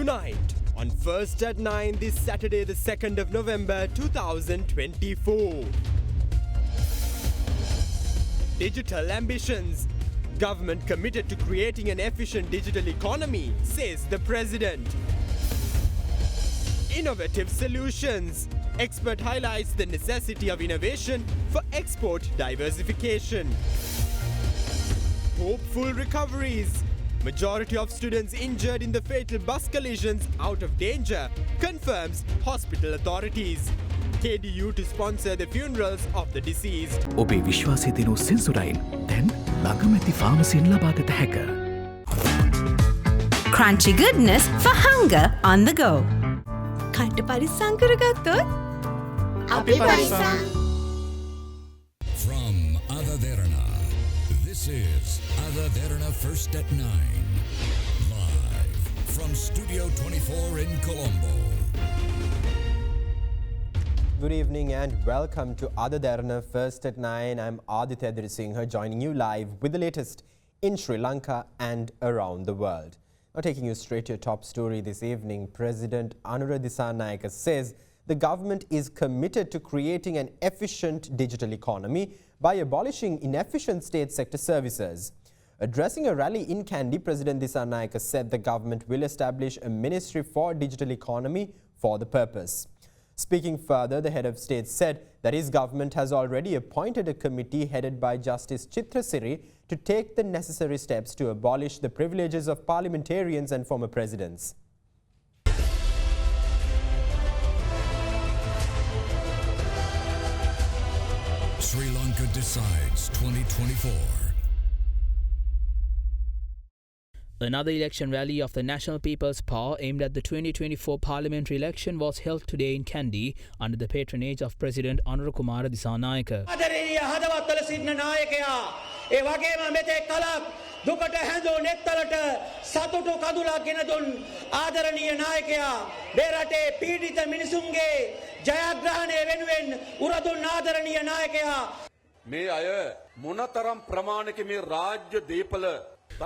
Tonight, on First at 9 this Saturday the 2nd of November 2024. Digital ambitions. Government committed to creating an efficient digital economy, says the President. Innovative solutions. Expert highlights the necessity of innovation for export diversification. Hopeful recoveries. Majority of students injured in the fatal bus collisions out of danger, confirms hospital authorities. KDU to sponsor the funerals of the deceased. ඔබේ විශ්වාසය දෙනු සෙන්සුරයින් දැන් ළඟමැති ෆාමසියෙන් ලබාගත හැක. Crunchy goodness for hunger on the go. කට්ට පරිස්සම් කරගත්තොත් අපි පරිස්සම්. From Derana, this is Derana First at 9. Live from Studio 24 in Colombo. Good evening and welcome to Derana First at 9. I'm Aditya Dirisinghe joining you live with the latest in Sri Lanka and around the world. Now taking you straight to your top story this evening, President Anura Dissanayake says the government is committed to creating an efficient digital economy by abolishing inefficient state sector services. Addressing a rally in Kandy, President Dissanayake said the government will establish a ministry for digital economy for the purpose. Speaking further, the head of state said that his government has already appointed a committee headed by Justice Chitrasiri to take the necessary steps to abolish the privileges of parliamentarians and former presidents. Sri Lanka decides 2024. Another election rally of the National People's Power aimed at the 2024 parliamentary election was held today in Kandy under the patronage of President Anura Kumara Dissanayake. දුකට හැඳෝ නෙත්තලට සතුටු කඳුලක් ගෙන දුන් ආදරණීය නායකයා මේ රටේ පීඩිත මිනිසුන්ගේ ජයග්‍රහණය වෙනුවෙන් උරදුන් ආදරණීය නායකයා මේ අය මොනතරම් ප්‍රමාණික මේ රාජ්‍ය දීපල.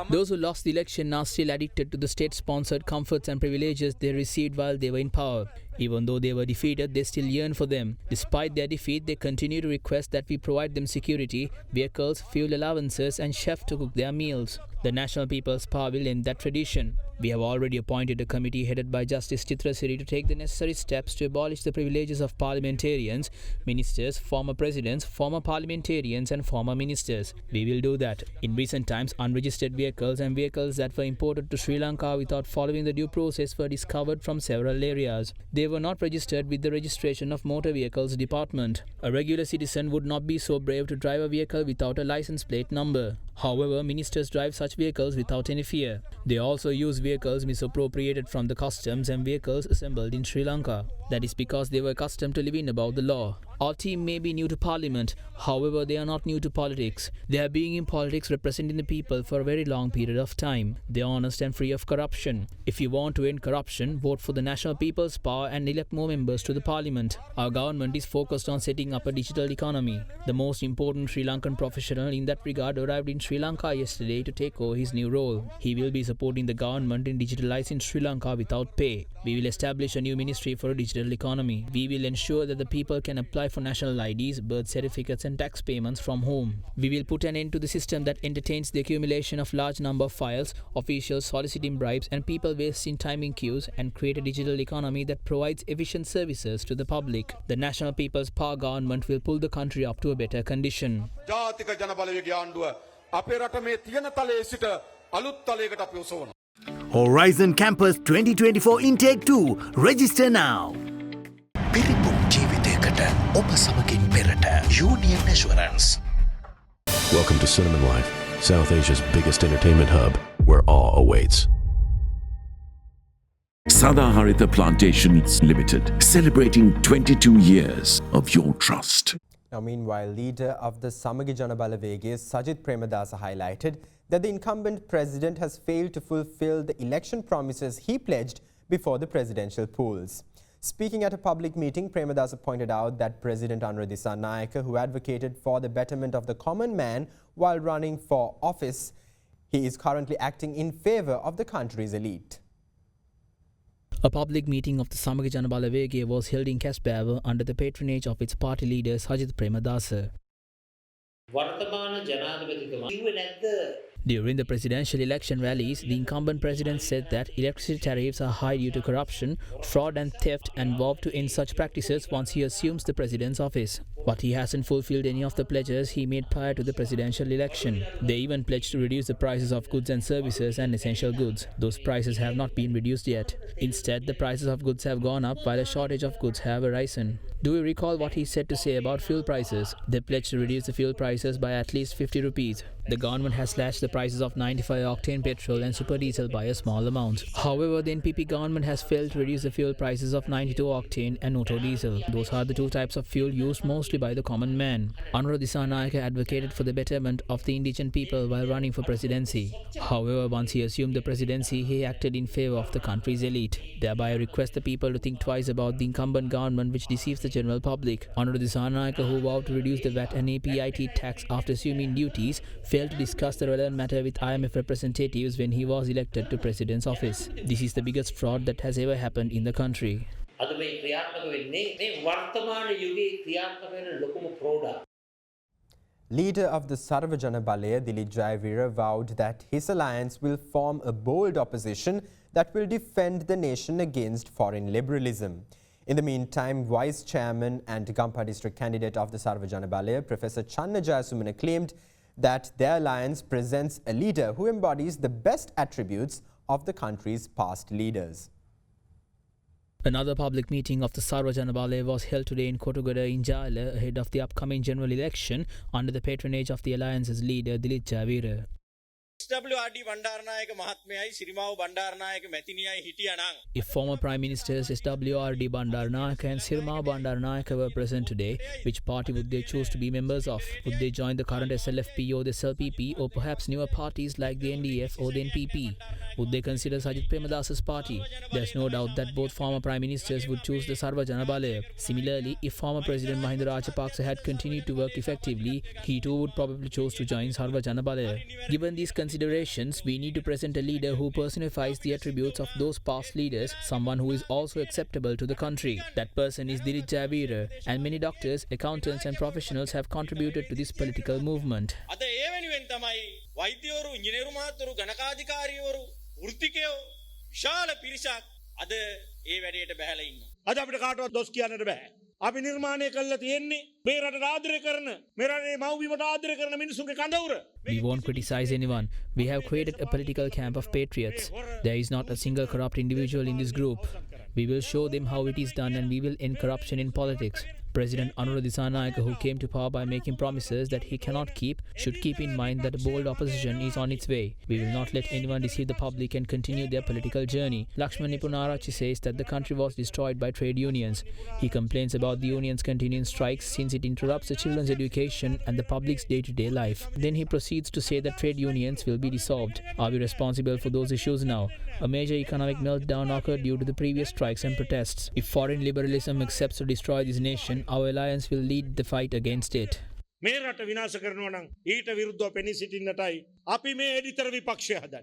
Those who lost the election are still addicted to the state-sponsored comforts and privileges they received while they were in power. Even though they were defeated, they still yearn for them. Despite their defeat, they continue to request that we provide them security, vehicles, fuel allowances and chef to cook their meals. The National People's Power will end that tradition. We have already appointed a committee headed by Justice Chitrasiri to take the necessary steps to abolish the privileges of parliamentarians, ministers, former presidents, former parliamentarians and former ministers. We will do that. In recent times, unregistered vehicles and vehicles that were imported to Sri Lanka without following the due process were discovered from several areas. They were not registered with the Registration of Motor Vehicles Department. A regular citizen would not be so brave to drive a vehicle without a license plate number. However, ministers drive such vehicles without any fear. They also use vehicles misappropriated from the customs and vehicles assembled in Sri Lanka. That is because they were accustomed to living above the law. Our team may be new to parliament, however they are not new to politics. They have been in politics representing the people for a very long period of time. They are honest and free of corruption. If you want to end corruption, vote for the National People's Power and elect more members to the parliament. Our government is focused on setting up a digital economy. The most important Sri Lankan professional in that regard arrived in Sri Lanka yesterday to take over his new role. He will be supporting the government in digitalizing Sri Lanka without pay. We will establish a new ministry for a digital economy. We will ensure that the people can apply for national IDs, birth certificates and tax payments from home. We will put an end to the system that entertains the accumulation of large number of files, officials soliciting bribes and people wasting time in queues and create a digital economy that provides efficient services to the public. The National People's Power government will pull the country up to a better condition. ජාතික ජන බලවේගයේ ආණ්ඩුව අපේ රට මේ තියෙන තලයේ සිට අලුත් තලයකට අපි උසවනවා. Horizon Campus 2024 Intake 2. Register now. පිරිපුන් ජීවිතයකට ඔබ සමගින් පෙරට Union Assurance. Welcome to Cinnamon Life, South Asia's biggest entertainment hub, where awe awaits. Sadaharita Plantations Limited, celebrating 22 years of your trust. Now, meanwhile, leader of the Samagi Jana Balawege, Sajith Premadasa, highlighted that the incumbent president has failed to fulfill the election promises he pledged before the presidential polls. Speaking at a public meeting, Premadasa pointed out that President Anura Dissanayake, who advocated for the betterment of the common man while running for office, he is currently acting in favor of the country's elite. A public meeting of the Samaga Jana Balawege was held in Casbawa under the patronage of its party leader Sajith Premadasa. During the presidential election rallies, the incumbent president said that electricity tariffs are high due to corruption, fraud and theft, and vowed to end such practices once he assumes the president's office. But he hasn't fulfilled any of the pledges he made prior to the presidential election. They even pledged to reduce the prices of goods and services and essential goods. Those prices have not been reduced yet. Instead, the prices of goods have gone up while a shortage of goods have arisen. Do you recall what he said to say about fuel prices? They pledged to reduce the fuel prices by at least 50 rupees. The government has slashed the prices of 95-octane petrol and super diesel by a small amount. However, the NPP government has failed to reduce the fuel prices of 92-octane and auto diesel. Those are the two types of fuel used mostly by the common man. Anura Dissanayake advocated for the betterment of the indigent people while running for presidency. However, once he assumed the presidency, he acted in favor of the country's elite. Thereby, I request the people to think twice about the incumbent government which deceives the general public. Anura Dissanayake, who vowed to reduce the VAT and APIT tax after assuming duties, failed to discuss the relevant matter with IMF representatives when he was elected to president's office. This is the biggest fraud that has ever happened in the country. Leader of the Sarva Jana Balaya, Dilip Jayawira, vowed that his alliance will form a bold opposition that will defend the nation against foreign liberalism. In the meantime, Vice Chairman and Gampa District candidate of the Sarva Jana Balaya, Professor Channa Jayasumana, claimed that their alliance presents a leader who embodies the best attributes of the country's past leaders. Another public meeting of the Sarva Jana Balaya was held today in Kotogoda in Jala ahead of the upcoming general election under the patronage of the alliance's leader Dilip Jayawira. SWRD Bandaranaike Mahatmayai Sirimao Bandaranaike Metiniyai Hitiyanang. If former Prime Ministers SWRD Bandaranaike and Sirimao Bandaranaike were present today, which party would they choose to be members of? Would they join the current SLFP or the SLPP, or perhaps newer parties like the NDF or the NPP? Would they consider Sajith Premadasa's party? There's no doubt that both former Prime Ministers would choose the Sarva Jana Balaya. Similarly, if former President Mahinda Rajapaksa had continued to work effectively, he too would probably choose to join Sarva Jana Balaya. Given these considerations, we need to present a leader who personifies the attributes of those past leaders, someone who is also acceptable to the country. That person is Dilip Jayawira, and many doctors, accountants and professionals have contributed to this political movement. අපි නිර්මාණය කළා තියෙන්නේ මේ රටට ආදරය කරන මේ රටේ මව්බිමට ආදරය කරන මිනිසුන්ගේ කඳවුර. We won't criticize anyone. We have created a political camp of patriots. There is not a single corrupt individual in this group. We will show them how it is done and we will end corruption in politics. President Anura Dissanayake, who came to power by making promises that he cannot keep, should keep in mind that a bold opposition is on its way. We will not let anyone deceive the public and continue their political journey. Lakshman Nipunarachi says that the country was destroyed by trade unions. He complains about the unions' continuing strikes since it interrupts the children's education and the public's day-to-day life. Then he proceeds to say that trade unions will be dissolved. Are we responsible for those issues now? A major economic meltdown occurred due to the previous strikes and protests. If foreign liberalism accepts to destroy this nation, our alliance will lead the fight against it. මේ රට විනාශ කරනවා නම් ඊට විරුද්ධව පෙනී සිටින්නටයි අපි මේ එඩිතර විපක්ෂය හදන්නේ.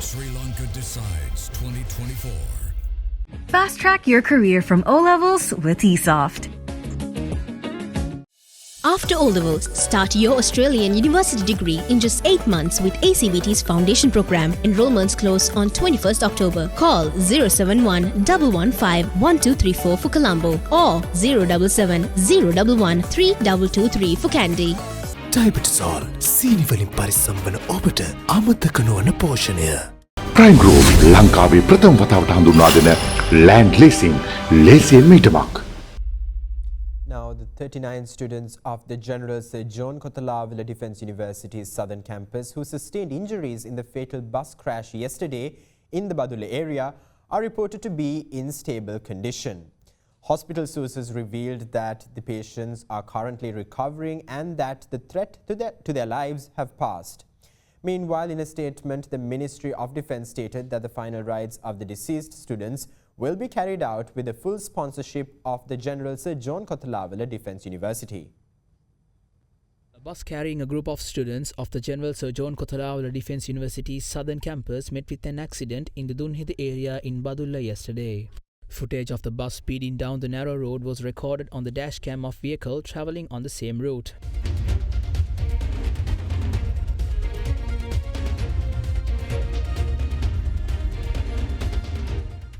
Sri Lanka decides 2024. Fast track your career from O levels with eSoft. After O-Levels, start your Australian university degree in just 8 months with ACBT's Foundation Program. Enrollments close on 21st October. Call 071 115 1234 for Colombo or 077 011 3223 for Kandy. Diabetesol සීනිවලින් පරිස්සම් වන ඔබට අමතක නොවන පෝෂණය. Prime Group ලංකාවේ ප්‍රථම වතාවට හඳුන්වා දෙන land leasing ලේසියෙන් මීටමක්. Now, the 39 students of the General Sir John Kotalawala Defence University's southern campus who sustained injuries in the fatal bus crash yesterday in the Badula area are reported to be in stable condition. Hospital sources revealed that the patients are currently recovering and that the threat to their lives have passed. Meanwhile, in a statement, the Ministry of Defence stated that the final rites of the deceased students will be carried out with the full sponsorship of the General Sir John Kotalawala Defence University. A bus carrying a group of students of the General Sir John Kotharavala Defence University's southern campus met with an accident in the Dunhida area in Badulla yesterday. Footage of the bus speeding down the narrow road was recorded on the dash cam of vehicle travelling on the same route.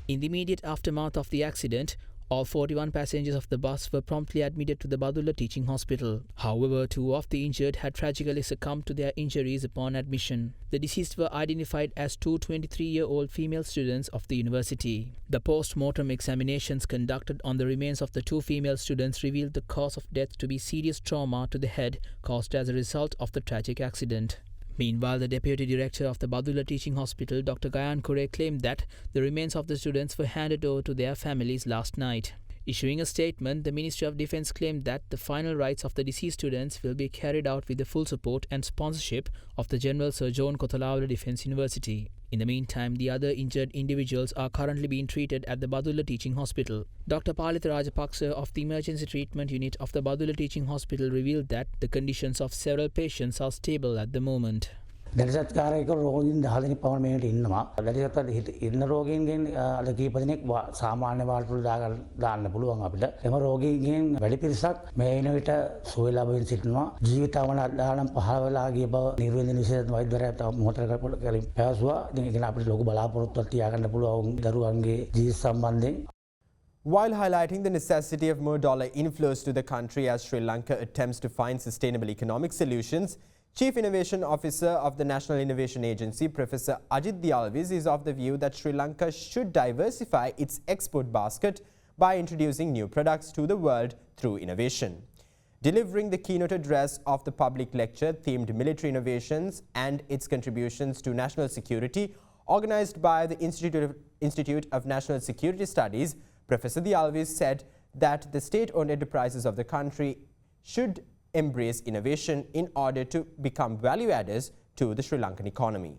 In the immediate aftermath of the accident, all 41 passengers of the bus were promptly admitted to the Badulla Teaching Hospital. However, 2 of the injured had tragically succumbed to their injuries upon admission. The deceased were identified as 2 23-year-old female students of the university. The post-mortem examinations conducted on the remains of the 2 female students revealed the cause of death to be serious trauma to the head caused as a result of the tragic accident. Meanwhile, the Deputy Director of the Badulla Teaching Hospital, Dr. Gayan Kure, claimed that the remains of the students were handed over to their families last night. Issuing a statement, the Ministry of Defence claimed that the final rites of the deceased students will be carried out with the full support and sponsorship of the General Sir John Kotharavala Defence University. In the meantime, the other injured individuals are currently being treated at the Badulla Teaching Hospital. Dr. Palita Rajapaksa of the Emergency Treatment Unit of the Badulla Teaching Hospital revealed that the conditions of several patients are stable at the moment. දැරිසත්කාරයක රෝගීන් 10 දෙනෙක් පමණ මේකට ඉන්නවා. දැරිසත්කාරයේ ඉන්න රෝගීන්ගෙන් අද කීප දෙනෙක් සාමාන්‍ය වාර්තුල දාන්න පුළුවන් අපිට. එම රෝගීන්ගෙන් වැඩි පිරිසක් මේ වෙන විට සුවය ලැබෙමින් සිටිනවා. ජීවිතාවන දානම් පහළ වෙලා ගිය බව නිර්වේදන විශේෂ වෛද්‍යවරයා තව මොහොතකට කලින් පැවසුවා. ඉතින් අපිට ලොකු බලාපොරොත්තුවක් තියාගන්න පුළුවන් දරුවන්ගේ ජීවිත සම්බන්ධයෙන්. While highlighting the necessity of more dollar inflows to the country as Sri Lanka attempts to find sustainable economic solutions, Chief Innovation Officer of the National Innovation Agency, Professor Ajit Dialvis, is of the view that Sri Lanka should diversify its export basket by introducing new products to the world through innovation. Delivering the keynote address of the public lecture themed Military Innovations and its Contributions to National Security, organized by the Institute of National Security Studies, Professor Dialvis said that the state-owned enterprises of the country should embrace innovation in order to become value adders to the Sri Lankan economy.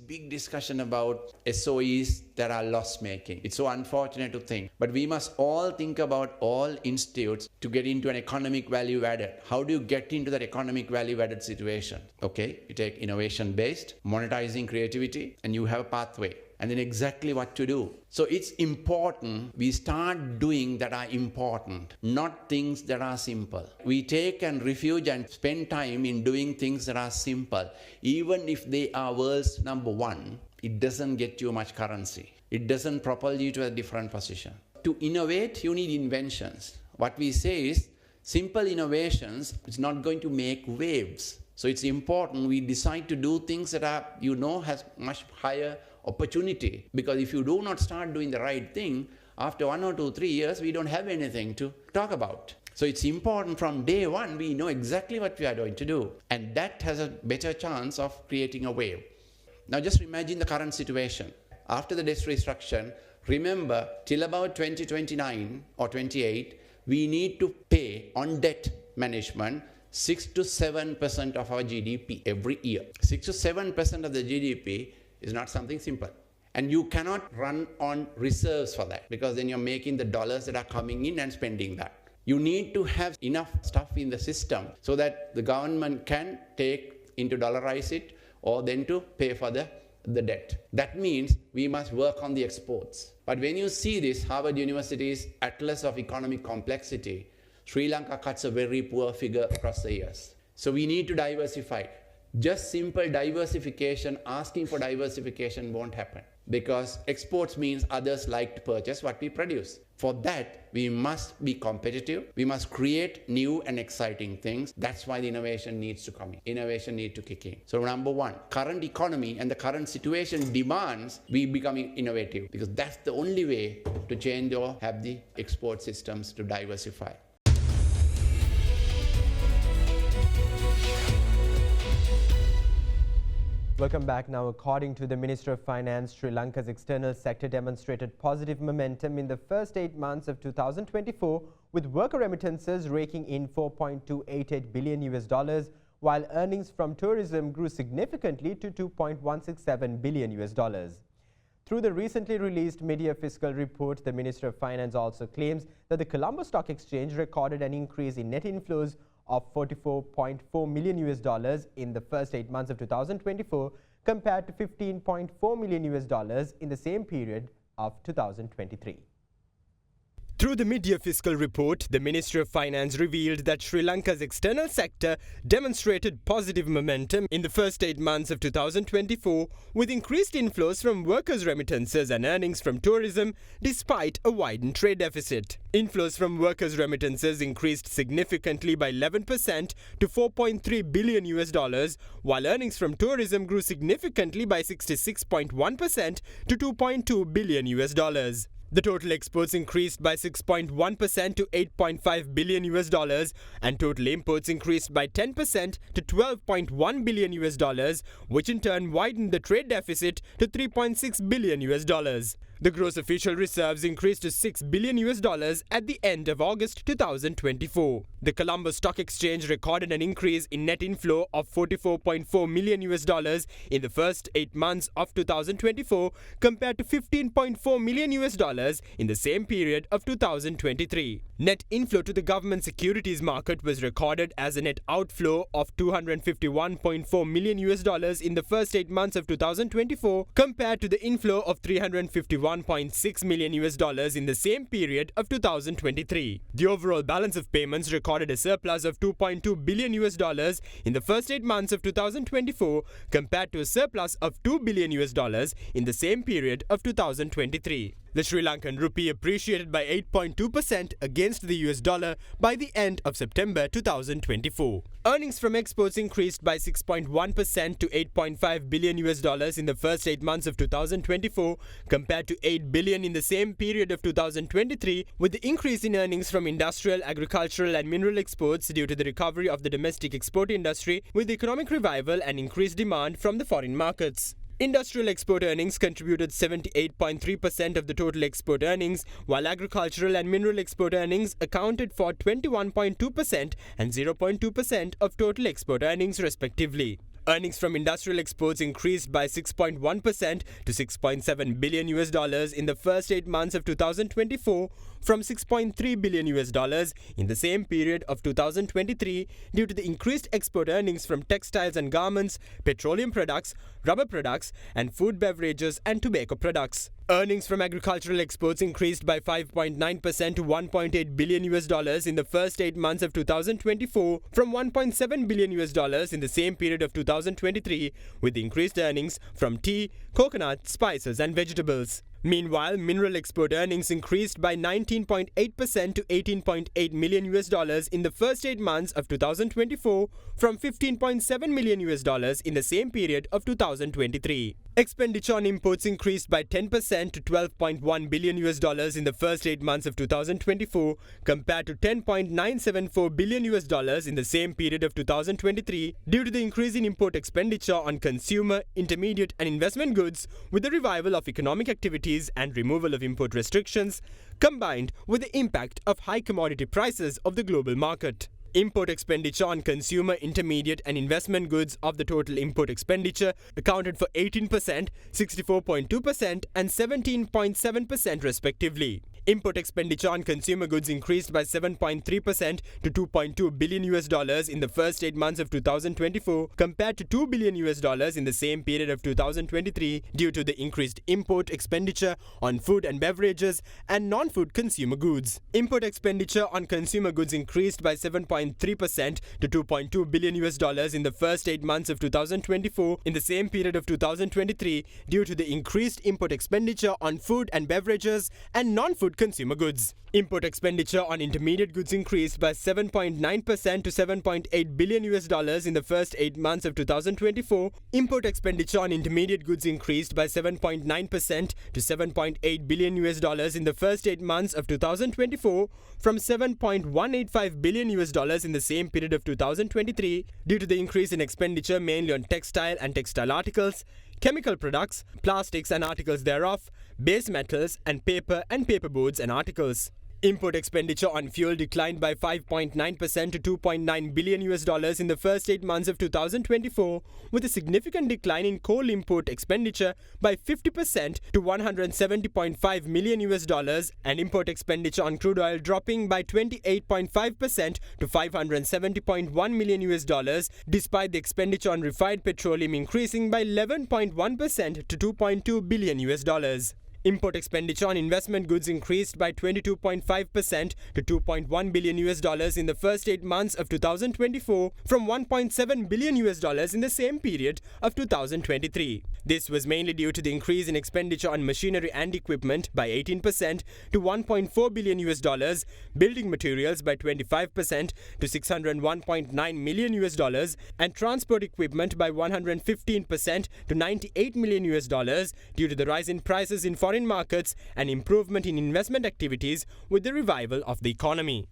Big discussion about SOEs that are loss-making. It's so unfortunate to think. But we must all think about all institutes to get into an economic value added. How do you get into that economic value added situation? Okay, you take innovation-based, monetizing creativity, and you have a pathway. And then exactly what to do. So it's important we start doing that are important, not things that are simple. We take and refuge and spend time in doing things that are simple. Even if they are world's #1, it doesn't get you much currency. It doesn't propel you to a different position. To innovate, you need inventions. What we say is simple innovations is not going to make waves. So it's important we decide to do things that are, has much higher opportunity, because if you do not start doing the right thing, after 1 or 2, 3 years, we don't have anything to talk about. So it's important from day one, we know exactly what we are going to do. And that has a better chance of creating a wave. Now just imagine the current situation. After the debt restructure, remember, till about 2029 or 28, we need to pay on debt management 6 to 7% of our GDP every year. 6 to 7% of the GDP is not something simple. And you cannot run on reserves for that, because then you're making the dollars that are coming in and spending that. You need to have enough stuff in the system so that the government can take into dollarize it or then to pay for the debt. That means we must work on the exports. But when you see this, Harvard University's Atlas of Economic Complexity, Sri Lanka cuts a very poor figure across the years. So we need to diversify. Just simple diversification, asking for diversification won't happen, because exports means others like to purchase what we produce. For that, we must be competitive. We must create new and exciting things. That's why the innovation needs to come in. Innovation needs to kick in. So #1, current economy and the current situation demands we becoming innovative, because that's the only way to change or have the export systems to diversify. Welcome back. Now, according to the Minister of Finance, Sri Lanka's external sector demonstrated positive momentum in the first 8 months of 2024, with worker remittances raking in $4.288 billion, while earnings from tourism grew significantly to $2.167 billion. Through the recently released mid-year fiscal report, the Minister of Finance also claims that the Colombo Stock Exchange recorded an increase in net inflows of $44.4 million in the first 8 months of 2024 compared to $15.4 million in the same period of 2023. Through the mid-year fiscal report, the Ministry of Finance revealed that Sri Lanka's external sector demonstrated positive momentum in the first 8 months of 2024, with increased inflows from workers' remittances and earnings from tourism despite a widened trade deficit. Inflows from workers' remittances increased significantly by 11% to $4.3 billion, while earnings from tourism grew significantly by 66.1% to $2.2 billion. The total exports increased by 6.1% to $8.5 billion and total imports increased by 10% to $12.1 billion, which in turn widened the trade deficit to $3.6 billion. The gross official reserves increased to $6 billion at the end of August 2024. The Colombo Stock Exchange recorded an increase in net inflow of $44.4 million in the first 8 months of 2024 compared to $15.4 million in the same period of 2023. Net inflow to the government securities market was recorded as a net outflow of $251.4 million in the first 8 months of 2024 compared to the inflow of $351.6 million in the same period of 2023. The overall balance of payments recorded a surplus of $2.2 billion in the first 8 months of 2024 compared to a surplus of $2 billion in the same period of 2023. The Sri Lankan rupee appreciated by 8.2% against the US dollar by the end of September 2024. Earnings from exports increased by 6.1% to $8.5 billion in the first 8 months of 2024 compared to $8 billion in the same period of 2023, with the increase in earnings from industrial, agricultural and mineral exports due to the recovery of the domestic export industry with economic revival and increased demand from the foreign markets. Industrial export earnings contributed 78.3% of the total export earnings, while agricultural and mineral export earnings accounted for 21.2% and 0.2% of total export earnings respectively. Earnings from industrial exports increased by 6.1% to $6.7 billion in the first 8 months of 2024 from $6.3 billion in the same period of 2023 due to the increased export earnings from textiles and garments, petroleum products, rubber products, and food, beverages and tobacco products. Earnings from agricultural exports increased by 5.9% to $1.8 billion in the first 8 months of 2024 from $1.7 billion in the same period of 2023, with increased earnings from tea, coconut, spices and vegetables. Meanwhile, mineral export earnings increased by 19.8% to $18.8 million in the first 8 months of 2024 from $15.7 million in the same period of 2023. Expenditure on imports increased by 10% to $12.1 billion in the first 8 months of 2024 compared to $10.974 billion in the same period of 2023 due to the increase in import expenditure on consumer, intermediate and investment goods with the revival of economic activity and removal of import restrictions, combined with the impact of high commodity prices of the global market. Import expenditure on consumer, intermediate and investment goods of the total import expenditure accounted for 18%, 64.2% and 17.7% respectively. Import expenditure on consumer goods increased by 7.3% to $2.2 billion in the first 8 months of 2024 compared to $2 billion in the same period of 2023 due to the increased import expenditure on food and beverages and non-food consumer goods. Import expenditure on consumer goods increased by 7.3% to $2.2 billion in the first 8 months of 2024 in the same period of 2023 due to the increased import expenditure on food and beverages and non-food consumer goods. Import expenditure on intermediate goods increased by 7.9% to $7.8 billion in the first 8 months of 2024. Import expenditure on intermediate goods increased by 7.9% to $7.8 billion in the first 8 months of 2024 from $7.185 billion in the same period of 2023 due to the increase in expenditure mainly on textile and textile articles, chemical products, plastics and articles thereof, base metals and paper boards and articles. Import expenditure on fuel declined by 5.9% to $2.9 billion in the first 8 months of 2024, with a significant decline in coal import expenditure by 50% to $170.5 million, and import expenditure on crude oil dropping by 28.5% to $570.1 million, despite the expenditure on refined petroleum increasing by 11.1% to $2.2 billion. Import expenditure on investment goods increased by 22.5% to $2.1 billion in the first 8 months of 2024 from $1.7 billion in the same period of 2023. This was mainly due to the increase in expenditure on machinery and equipment by 18% to $1.4 billion, building materials by 25% to $601.9 million, and transport equipment by 115% to $98 million due to the rise in prices in foreign markets and improvement in investment activities with the revival of the economy.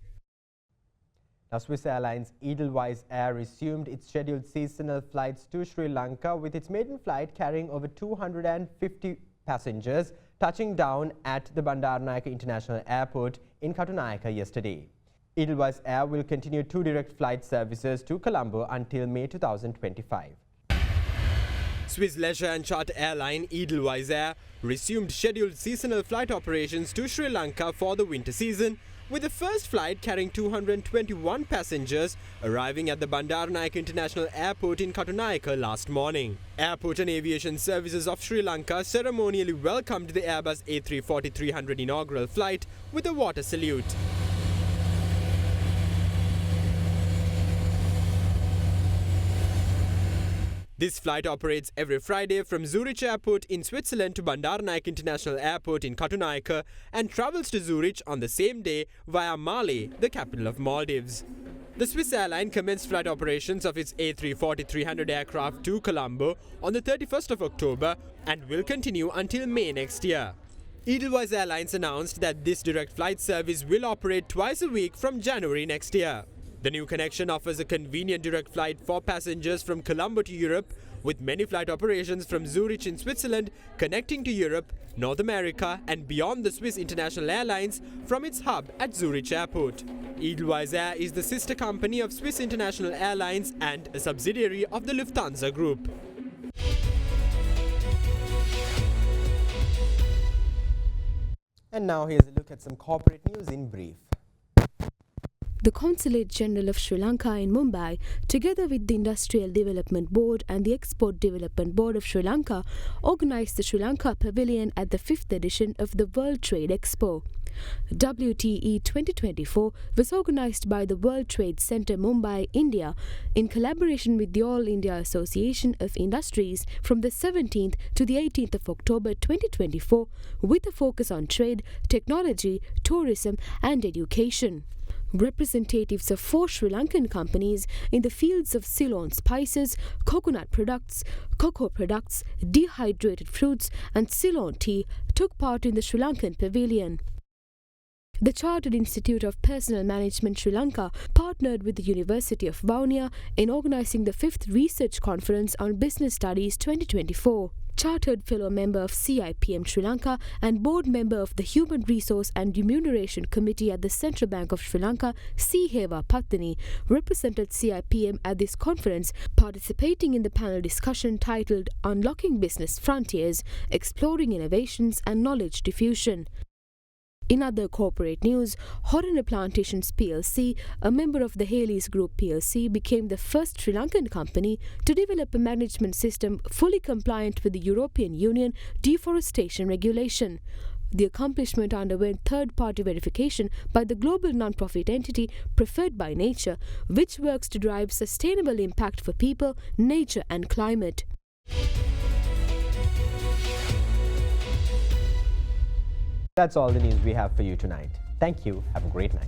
Now, Swiss Airlines Edelweiss Air resumed its scheduled seasonal flights to Sri Lanka, with its maiden flight carrying over 250 passengers touching down at the Bandaranaike International Airport in Katunayake yesterday. Edelweiss Air will continue 2 direct flight services to Colombo until May 2025. Swiss leisure and charter airline Edelweiss Air resumed scheduled seasonal flight operations to Sri Lanka for the winter season, with the first flight carrying 221 passengers arriving at the Bandaranaike International Airport in Katunayake last morning. Airport and Aviation Services of Sri Lanka ceremonially welcomed the Airbus A340-300 inaugural flight with a water salute. This flight operates every Friday from Zurich Airport in Switzerland to Bandaranaike International Airport in Katunayake and travels to Zurich on the same day via Male, the capital of Maldives. The Swiss airline commenced flight operations of its A340-300 aircraft to Colombo on the 31st of October and will continue until May next year. Edelweiss Airlines announced that this direct flight service will operate twice a week from January next year. The new connection offers a convenient direct flight for passengers from Colombo to Europe, with many flight operations from Zurich in Switzerland connecting to Europe, North America and beyond the Swiss International Airlines from its hub at Zurich Airport. Edelweiss Air is the sister company of Swiss International Airlines and a subsidiary of the Lufthansa Group. And now here's a look at some corporate news in brief. The Consulate General of Sri Lanka in Mumbai, together with the Industrial Development Board and the Export Development Board of Sri Lanka, organised the Sri Lanka Pavilion at the 5th edition of the World Trade Expo. WTE 2024 was organised by the World Trade Centre Mumbai, India, in collaboration with the All India Association of Industries from the 17th to the 18th of October 2024, with a focus on trade, technology, tourism and education. Representatives of 4 Sri Lankan companies in the fields of Ceylon spices, coconut products, cocoa products, dehydrated fruits and Ceylon tea took part in the Sri Lankan Pavilion. The Chartered Institute of Personnel Management Sri Lanka partnered with the University of Vaunia in organising the 5th Research Conference on Business Studies 2024. Chartered Fellow Member of CIPM Sri Lanka and Board Member of the Human Resource and Remuneration Committee at the Central Bank of Sri Lanka, C. Heva Pattani, represented CIPM at this conference, participating in the panel discussion titled Unlocking Business Frontiers, Exploring Innovations and Knowledge Diffusion. In other corporate news, Horana Plantations plc, a member of the Hales Group plc, became the first Sri Lankan company to develop a management system fully compliant with the European Union deforestation regulation. The accomplishment underwent third-party verification by the global non-profit entity Preferred by Nature, which works to drive sustainable impact for people, nature and climate. That's all the news we have for you tonight. Thank you. Have a great night.